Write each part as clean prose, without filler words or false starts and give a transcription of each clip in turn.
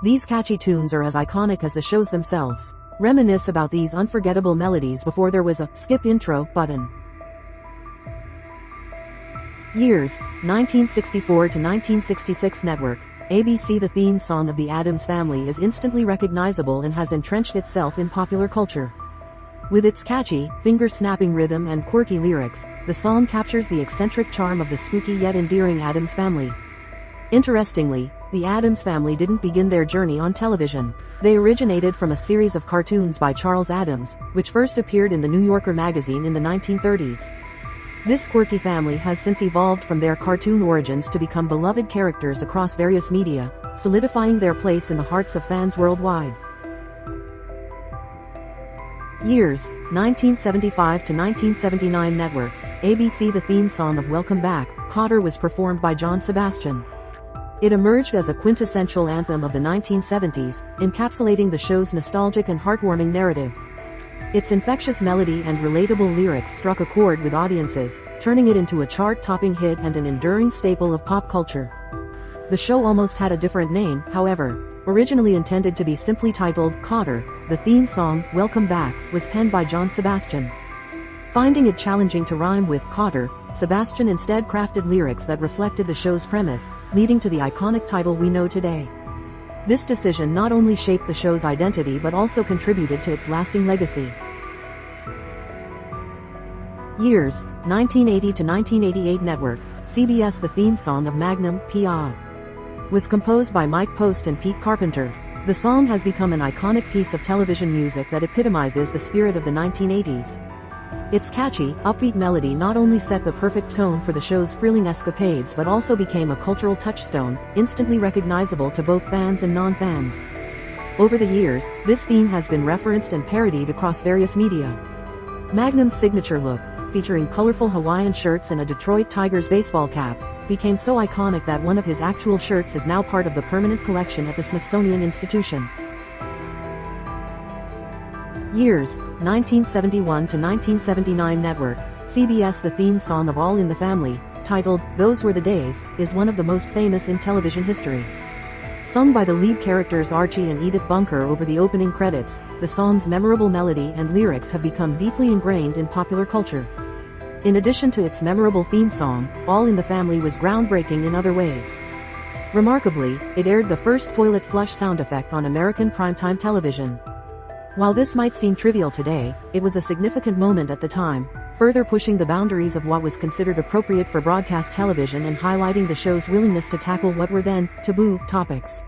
These catchy tunes are as iconic as the shows themselves. Reminisce about these unforgettable melodies before there was a skip intro button. Years: 1964 to 1966 Network. ABC. The theme song of The Addams Family is instantly recognizable and has entrenched itself in popular culture. With its catchy, finger-snapping rhythm and quirky lyrics, the song captures the eccentric charm of the spooky yet endearing Addams Family. Interestingly, The Addams Family didn't begin their journey on television. They originated from a series of cartoons by Charles Addams, which first appeared in the New Yorker magazine in the 1930s. This quirky family has since evolved from their cartoon origins to become beloved characters across various media, solidifying their place in the hearts of fans worldwide. Years: 1975 to 1979 Network. ABC. The theme song of Welcome Back, Kotter was performed by John Sebastian. It emerged as a quintessential anthem of the 1970s, encapsulating the show's nostalgic and heartwarming narrative. Its infectious melody and relatable lyrics struck a chord with audiences, turning it into a chart-topping hit and an enduring staple of pop culture. The show almost had a different name, however. Originally intended to be simply titled Kotter, the theme song, Welcome Back, was penned by John Sebastian. Finding it challenging to rhyme with Kotter, Sebastian instead crafted lyrics that reflected the show's premise, leading to the iconic title we know today. This decision not only shaped the show's identity but also contributed to its lasting legacy. Years: 1980 to 1988 Network. CBS. The theme song of Magnum, P.I. was composed by Mike Post and Pete Carpenter. The song has become an iconic piece of television music that epitomizes the spirit of the 1980s. Its catchy, upbeat melody not only set the perfect tone for the show's thrilling escapades but also became a cultural touchstone, instantly recognizable to both fans and non-fans. Over the years, this theme has been referenced and parodied across various media. Magnum's signature look, featuring colorful Hawaiian shirts and a Detroit Tigers baseball cap, became so iconic that one of his actual shirts is now part of the permanent collection at the Smithsonian Institution. Years: 1971 to 1979 Network. CBS. The theme song of All in the Family, titled Those Were the Days, is one of the most famous in television history. Sung by the lead characters Archie and Edith Bunker over the opening credits, the song's memorable melody and lyrics have become deeply ingrained in popular culture. In addition to its memorable theme song, All in the Family was groundbreaking in other ways. Remarkably, it aired the first toilet flush sound effect on American primetime television. While this might seem trivial today, it was a significant moment at the time, further pushing the boundaries of what was considered appropriate for broadcast television and highlighting the show's willingness to tackle what were then taboo topics.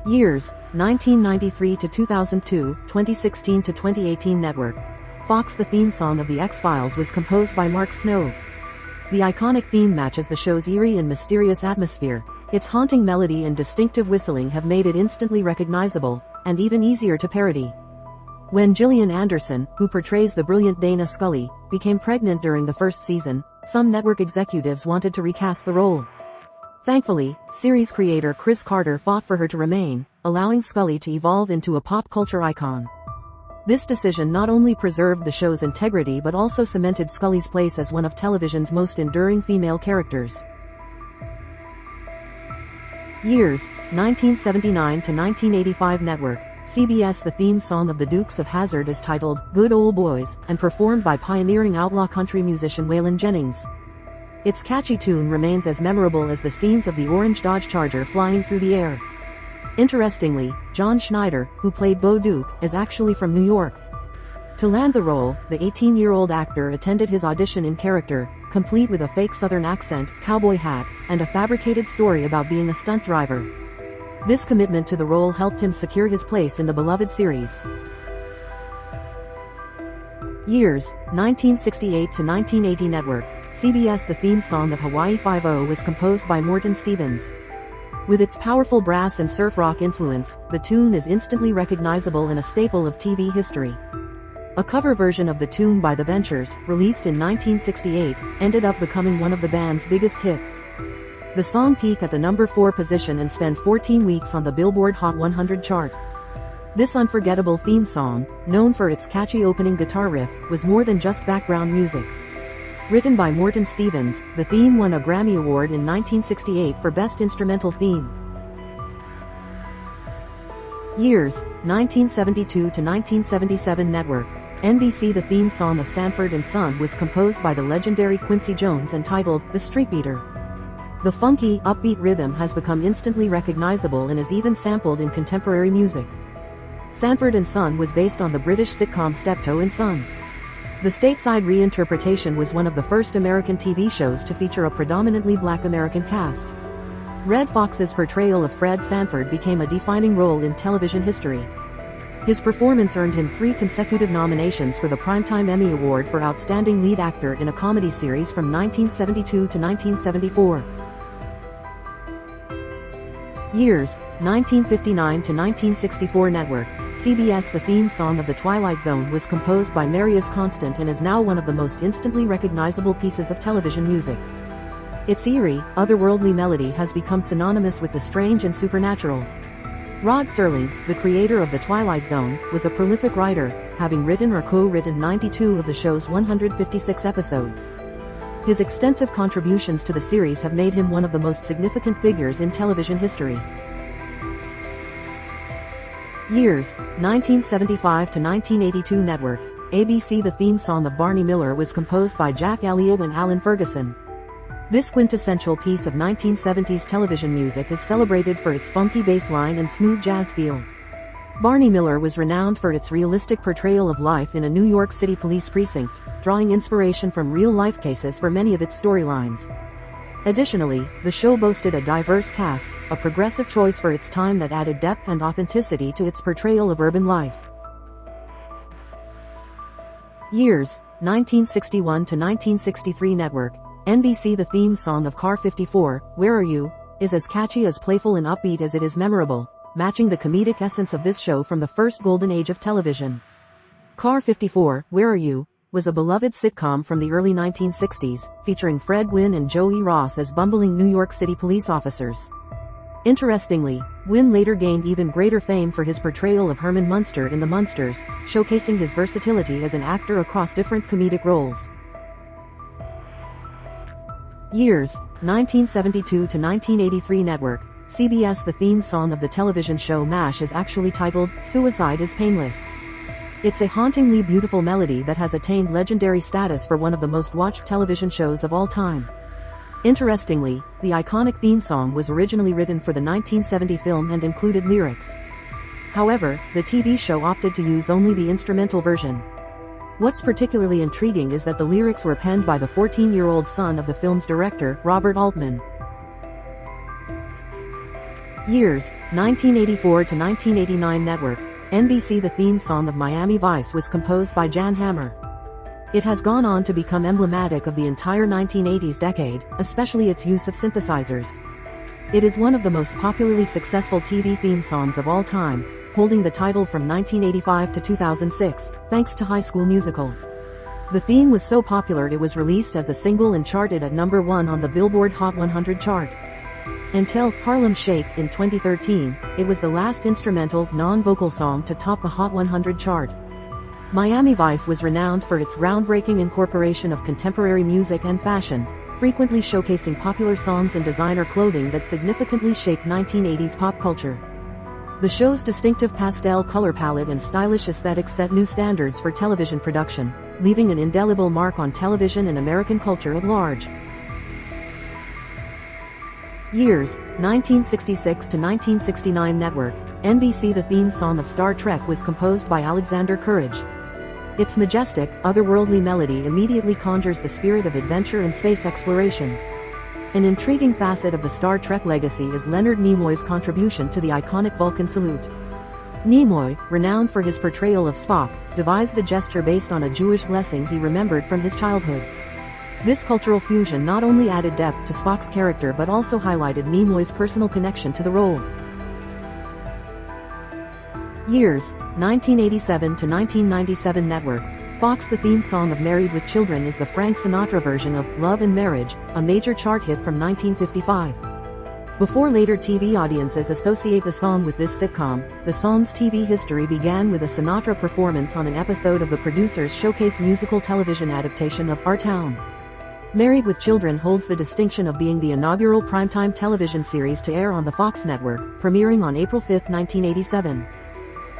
Years: 1993 to 2002, 2016 to 2018 Network. Fox. The theme song of The X-Files was composed by Mark Snow. The iconic theme matches the show's eerie and mysterious atmosphere. Its haunting melody and distinctive whistling have made it instantly recognizable, and even easier to parody. When Gillian Anderson, who portrays the brilliant Dana Scully, became pregnant during the first season, some network executives wanted to recast the role. Thankfully, series creator Chris Carter fought for her to remain, allowing Scully to evolve into a pop culture icon. This decision not only preserved the show's integrity but also cemented Scully's place as one of television's most enduring female characters. Years: 1979 to 1985 Network. CBS. The theme song of The Dukes of Hazzard is titled Good Ol' Boys and performed by pioneering outlaw country musician Waylon Jennings. Its catchy tune remains as memorable as the scenes of the orange Dodge Charger flying through the air. Interestingly, John Schneider, who played Bo Duke, is actually from New York. To land the role, the 18-year-old actor attended his audition in character, complete with a fake Southern accent, cowboy hat, and a fabricated story about being a stunt driver. This commitment to the role helped him secure his place in the beloved series. Years: 1968 to 1980 Network. CBS. The theme song of Hawaii Five-0 was composed by Morton Stevens. With its powerful brass and surf rock influence, the tune is instantly recognizable and a staple of TV history. A cover version of the tune by The Ventures, released in 1968, ended up becoming one of the band's biggest hits. The song peaked at the number 4 position and spent 14 weeks on the Billboard Hot 100 chart. This unforgettable theme song, known for its catchy opening guitar riff, was more than just background music. Written by Morton Stevens, the theme won a Grammy Award in 1968 for Best Instrumental Theme. Years, 1972 to 1977 Network. NBC. The theme song of Sanford and Son was composed by the legendary Quincy Jones and titled, The Street Beater. The funky, upbeat rhythm has become instantly recognizable and is even sampled in contemporary music. Sanford and Son was based on the British sitcom Steptoe and Son. The stateside reinterpretation was one of the first American TV shows to feature a predominantly black American cast. Red Fox's portrayal of Fred Sanford became a defining role in television history. His performance earned him 3 consecutive nominations for the Primetime Emmy Award for Outstanding Lead Actor in a Comedy Series from 1972 to 1974. Years, 1959 to 1964 Network. CBS. The theme song of The Twilight Zone was composed by Marius Constant and is now one of the most instantly recognizable pieces of television music. Its eerie, otherworldly melody has become synonymous with the strange and supernatural. Rod Serling, the creator of The Twilight Zone, was a prolific writer, having written or co-written 92 of the show's 156 episodes. His extensive contributions to the series have made him one of the most significant figures in television history. Years, 1975 to 1982 Network. ABC. The theme song of Barney Miller was composed by Jack Elliott and Alan Ferguson. This quintessential piece of 1970s television music is celebrated for its funky bass line and smooth jazz feel. Barney Miller was renowned for its realistic portrayal of life in a New York City police precinct, drawing inspiration from real-life cases for many of its storylines. Additionally, the show boasted a diverse cast, a progressive choice for its time that added depth and authenticity to its portrayal of urban life. Years, 1961 to 1963 Network. NBC. The theme song of Car 54, Where Are You?, is as catchy as playful and upbeat as it is memorable, matching the comedic essence of this show from the first golden age of television. Car 54, Where Are You?, was a beloved sitcom from the early 1960s, featuring Fred Gwynne and Joey Ross as bumbling New York City police officers. Interestingly, Gwynne later gained even greater fame for his portrayal of Herman Munster in The Munsters, showcasing his versatility as an actor across different comedic roles. Years, 1972 to 1983 Network. CBS. The theme song of the television show MASH is actually titled, Suicide is Painless. It's a hauntingly beautiful melody that has attained legendary status for one of the most watched television shows of all time. Interestingly, the iconic theme song was originally written for the 1970 film and included lyrics. However, the TV show opted to use only the instrumental version. What's particularly intriguing is that the lyrics were penned by the 14-year-old son of the film's director, Robert Altman. Years, 1984 to 1989 Network. NBC. The theme song of Miami Vice was composed by Jan Hammer. It has gone on to become emblematic of the entire 1980s decade, especially its use of synthesizers. It is one of the most popularly successful TV theme songs of all time, holding the title from 1985 to 2006, thanks to High School Musical. The theme was so popular it was released as a single and charted at number 1 on the Billboard Hot 100 chart. Until Harlem Shake in 2013, it was the last instrumental, non-vocal song to top the Hot 100 chart. Miami Vice was renowned for its groundbreaking incorporation of contemporary music and fashion, frequently showcasing popular songs and designer clothing that significantly shaped 1980s pop culture. The show's distinctive pastel color palette and stylish aesthetics set new standards for television production, leaving an indelible mark on television and American culture at large. Years, 1966 to 1969 Network. NBC. The theme song of Star Trek was composed by Alexander Courage. Its majestic, otherworldly melody immediately conjures the spirit of adventure and space exploration. An intriguing facet of the Star Trek legacy is Leonard Nimoy's contribution to the iconic Vulcan salute. Nimoy, renowned for his portrayal of Spock, devised the gesture based on a Jewish blessing he remembered from his childhood. This cultural fusion not only added depth to Spock's character but also highlighted Nimoy's personal connection to the role. Years, 1987 to 1997 Network. Fox. The theme song of Married with Children is the Frank Sinatra version of Love and Marriage, a major chart hit from 1955. Before later TV audiences associate the song with this sitcom, the song's TV history began with a Sinatra performance on an episode of the producer's Showcase musical television adaptation of Our Town. Married with Children holds the distinction of being the inaugural primetime television series to air on the Fox network, premiering on April 5, 1987.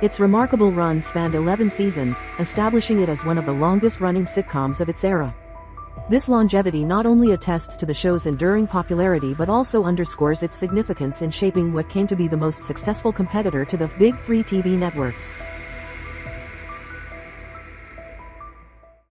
Its remarkable run spanned 11 seasons, establishing it as one of the longest-running sitcoms of its era. This longevity not only attests to the show's enduring popularity but also underscores its significance in shaping what came to be the most successful competitor to the Big Three TV networks.